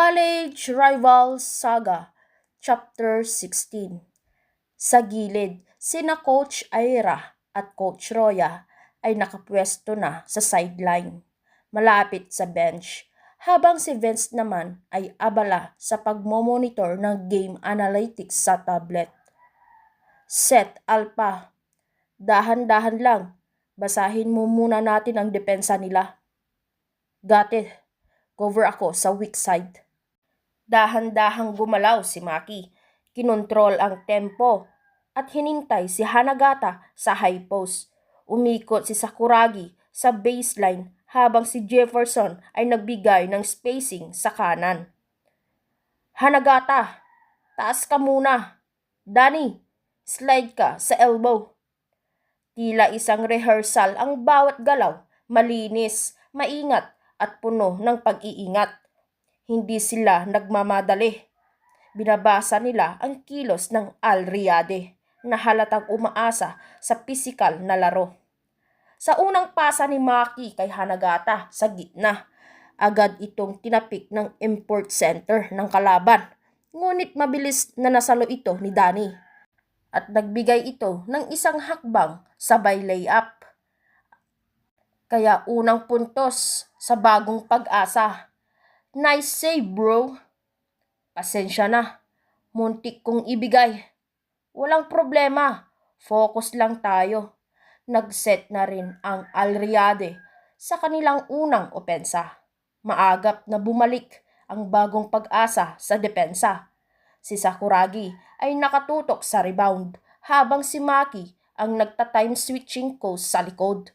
College Rivals Saga, Chapter 16. Sa gilid, sina Coach Ira at Coach Roya ay nakapwesto na sa sideline, malapit sa bench, habang si Vince naman ay abala sa pagmomonitor ng game analytics sa tablet. Set Alpha, dahan-dahan lang, basahin mo muna natin ang depensa nila. Got it. Cover ako sa weak side. Dahan-dahang gumalaw si Maki. Kinontrol ang tempo at hinintay si Hanagata sa high post. Umikot si Sakuragi sa baseline habang si Jefferson ay nagbigay ng spacing sa kanan. Hanagata, taas ka muna. Danny, slide ka sa elbow. Tila isang rehearsal ang bawat galaw, malinis, maingat at puno ng pag-iingat. Hindi sila nagmamadali. Binabasa nila ang kilos ng Alriade na halatang umaasa sa pisikal na laro. Sa unang pasa ni Maki kay Hanagata sa gitna, agad itong tinapik ng import center ng kalaban. Ngunit mabilis na nasalo ito ni Danny at nagbigay ito ng isang hakbang sabay layup. Kaya unang puntos sa Bagong Pag-asa. Nice save, bro. Pasensya na. Muntik kong ibigay. Walang problema. Focus lang tayo. Nag-set na rin ang Alriade sa kanilang unang opensa. Maagap na bumalik ang Bagong Pag-asa sa depensa. Si Sakuragi ay nakatutok sa rebound habang si Maki ang nagta-time switching coast sa likod.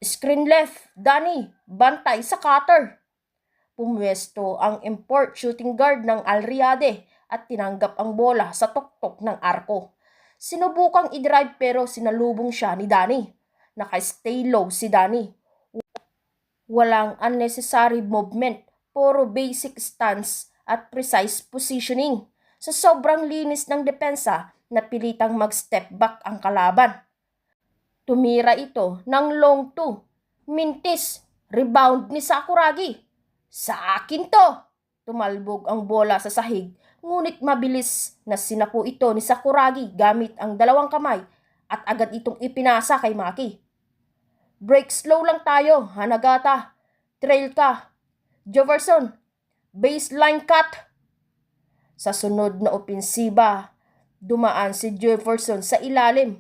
Screen left, Danny, bantay sa cutter. Pumwesto ang import shooting guard ng Alriade at tinanggap ang bola sa tuktok ng arko. Sinubukang i-drive pero sinalubong siya ni Danny. Naka-stay low si Danny. Walang unnecessary movement, puro basic stance at precise positioning. Sa sobrang linis ng depensa, napilitang mag-step back ang kalaban. Tumira ito ng long 2. Mintis, rebound ni Sakuragi. Sa akin to! Tumalbog ang bola sa sahig, ngunit mabilis na sinapu ito ni Sakuragi gamit ang dalawang kamay at agad itong ipinasa kay Maki. Break slow lang tayo, Hanagata. Trail ka. Jefferson, baseline cut. Sa sunod na opensiba, dumaan si Jefferson sa ilalim.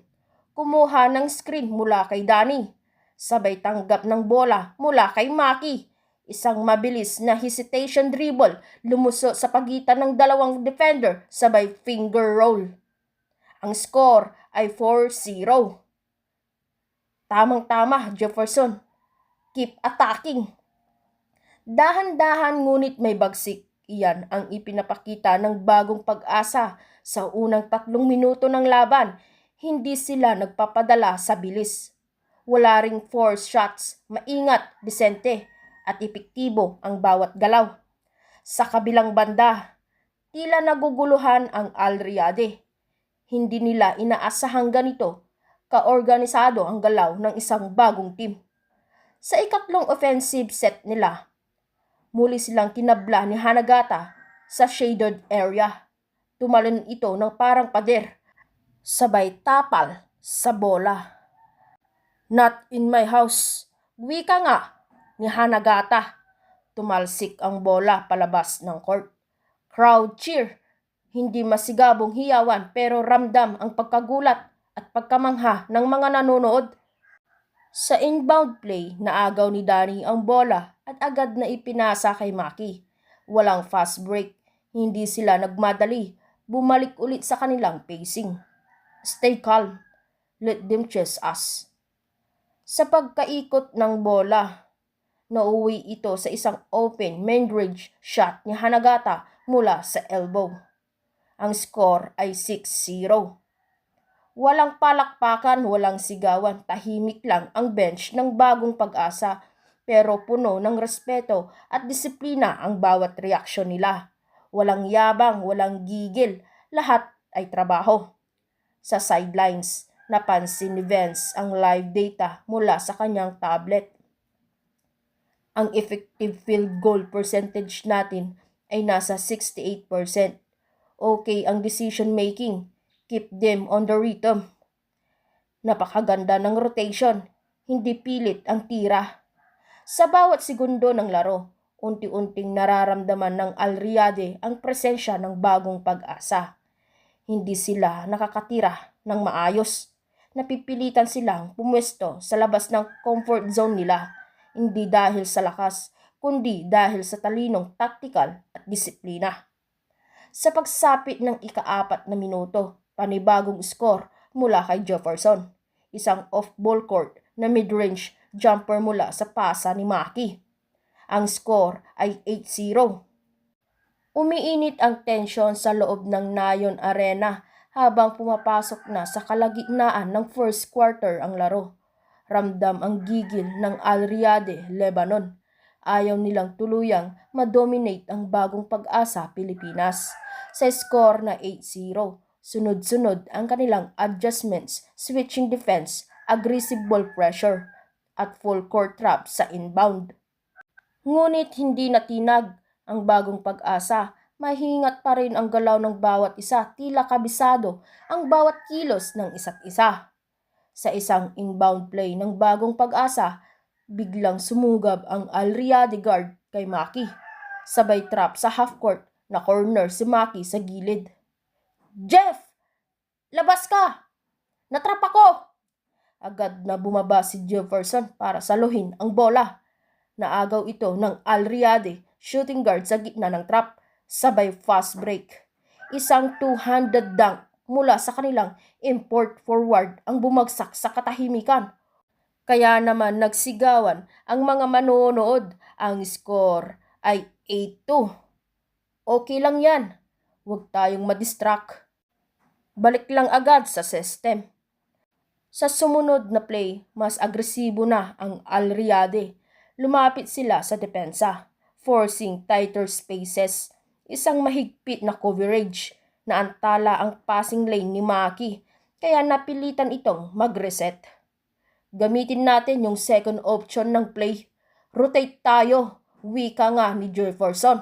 Kumuha ng screen mula kay Danny. Sabay tanggap ng bola mula kay Maki. Isang mabilis na hesitation dribble lumuso sa pagitan ng dalawang defender sabay finger roll. Ang score ay 4-0. Tamang-tama, Jefferson. Keep attacking. Dahan-dahan ngunit may bagsik. Iyan ang ipinapakita ng Bagong Pag-asa sa unang 3 minuto ng laban. Hindi sila nagpapadala sa bilis. Wala ring force shots, maingat, disente, at epektibo ang bawat galaw. Sa kabilang banda, tila naguguluhan ang Alriade. Hindi nila inaasahang ganito, kaorganisado ang galaw ng isang bagong team. Sa ikatlong offensive set nila, muli silang tinabla ni Hanagata sa shaded area. Tumalon ito ng parang pader. Sabay tapal sa bola. Not in my house. Wika nga ni Hanagata. Tumalsik ang bola palabas ng court. Crowd cheer. Hindi masigabong hiyawan pero ramdam ang pagkagulat at pagkamangha ng mga nanonood. Sa inbound play, naagaw ni Danny ang bola at agad na ipinasa kay Maki. Walang fast break. Hindi sila nagmadali. Bumalik ulit sa kanilang pacing. Stay calm. Let them chase us. Sa pagkaikot ng bola, nauwi ito sa isang open mid-range shot ni Hanagata mula sa elbow. Ang score ay 6-0. Walang palakpakan, walang sigawan, tahimik lang ang bench ng Bagong Pag-asa pero puno ng respeto at disiplina ang bawat reaksyon nila. Walang yabang, walang gigil, lahat ay trabaho. Sa sidelines, napansin ni Vince ang live data mula sa kanyang tablet. Ang effective field goal percentage natin ay nasa 68%. Okay ang decision making. Keep them on the rhythm. Napakaganda ng rotation. Hindi pilit ang tira. Sa bawat segundo ng laro, unti-unting nararamdaman ng Al Riyadh ang presensya ng bagong pag-asa. Hindi sila nakakatira ng maayos. Napipilitan silang pumwesto sa labas ng comfort zone nila, hindi dahil sa lakas, kundi dahil sa talinong tactical at disiplina. Sa pagsapit ng ika-4 na minuto, panibagong score mula kay Jefferson. Isang off-ball court na mid-range jumper mula sa pasa ni Maki. Ang score ay 8-0. Umiinit ang tensyon sa loob ng Nayon Arena habang pumapasok na sa kalagitnaan ng first quarter ang laro. Ramdam ang gigil ng Al Riyadh, Lebanon. Ayaw nilang tuluyang madominate ang bagong pag-asa Pilipinas. Sa score na 8-0, sunod-sunod ang kanilang adjustments, switching defense, aggressive ball pressure, at full court trap sa inbound. Ngunit hindi natinag ang bagong pag-asa. Mahingat pa rin ang galaw ng bawat isa, tila kabisado ang bawat kilos ng isa't isa. Sa isang inbound play ng bagong pag-asa, biglang sumugab ang Al Riyadh guard kay Maki. Sabay trap sa half-court na corner si Maki sa gilid. "Jeff! Labas ka! Natrap ako!" Agad na bumaba si Jefferson para saluhin ang bola. Naagaw ito ng Al Riyadh shooting guard sa gitna ng trap, sabay fast break. Isang two-handed dunk mula sa kanilang import forward ang bumagsak sa katahimikan. Kaya naman nagsigawan ang mga manonood. Ang score ay 8-2. Okay lang yan. Huwag tayong madistract. Balik lang agad sa system. Sa sumunod na play, mas agresibo na ang Al Riyadh. Lumapit sila sa depensa, forcing tighter spaces. Isang mahigpit na coverage na antala ang passing lane ni Maki, kaya napilitan itong mag-reset. Gamitin natin yung second option ng play. Rotate tayo, wika nga ni Jefferson.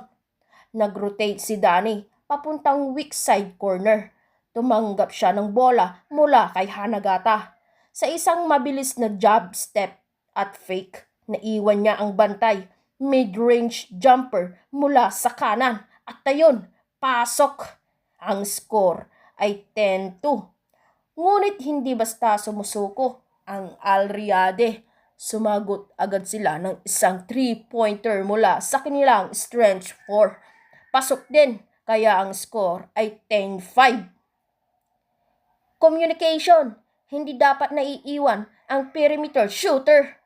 Nag-rotate si Danny papuntang weak side corner. Tumanggap siya ng bola mula kay Hanagata. Sa isang mabilis na jab step at fake, naiwan niya ang bantay. Mid-range jumper mula sa kanan. At ayun, pasok. Ang score ay 10-2. Ngunit hindi basta sumusuko ang Al Riyadh. Sumagot agad sila ng isang 3-pointer mula sa kanilang stretch 4. Pasok din, kaya ang score ay 10-5. Communication. Hindi dapat naiiwan ang perimeter shooter.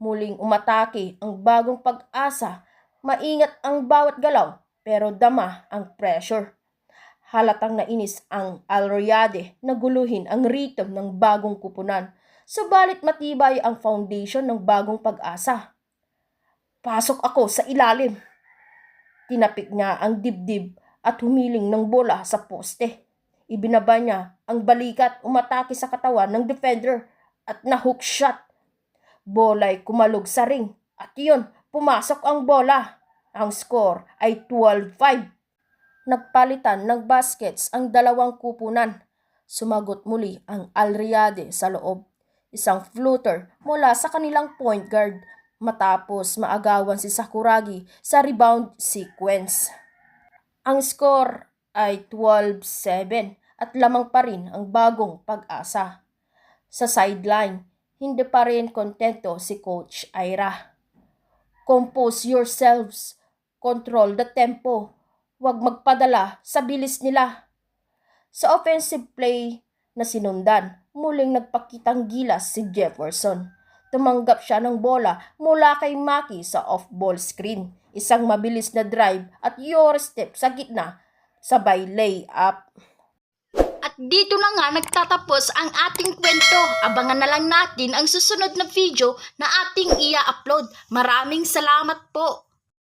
Muling umatake ang bagong pag-asa. Maingat ang bawat galaw pero dama ang pressure. Halatang nainis ang Al Riyadh na guluhin ang rhythm ng bagong kupunan. Subalit matibay ang foundation ng bagong pag-asa. "Pasok ako sa ilalim." Tinapik niya ang dibdib at humiling ng bola sa poste. Ibinaba niya ang balikat, umatake sa katawan ng defender at na-hook shot. Bola'y kumalog sa ring at yun, pumasok ang bola. Ang score ay 12-5. Nagpalitan ng baskets ang dalawang kupunan. Sumagot muli ang Al Riyadh sa loob. Isang floater mula sa kanilang point guard matapos maagawan si Sakuragi sa rebound sequence. Ang score ay 12-7 at lamang pa rin ang bagong pag-asa. Sa sideline, hindi pa rin kontento si Coach Ira. "Compose yourselves, control the tempo, huwag magpadala sa bilis nila." Sa offensive play na sinundan, muling nagpakitang gilas si Jefferson. Tumanggap siya ng bola mula kay Maki sa off-ball screen. Isang mabilis na drive at your step sa gitna, sabay layup. At dito na nga nagtatapos ang ating kwento. Abangan na lang natin ang susunod na video na ating i-upload. Maraming salamat po.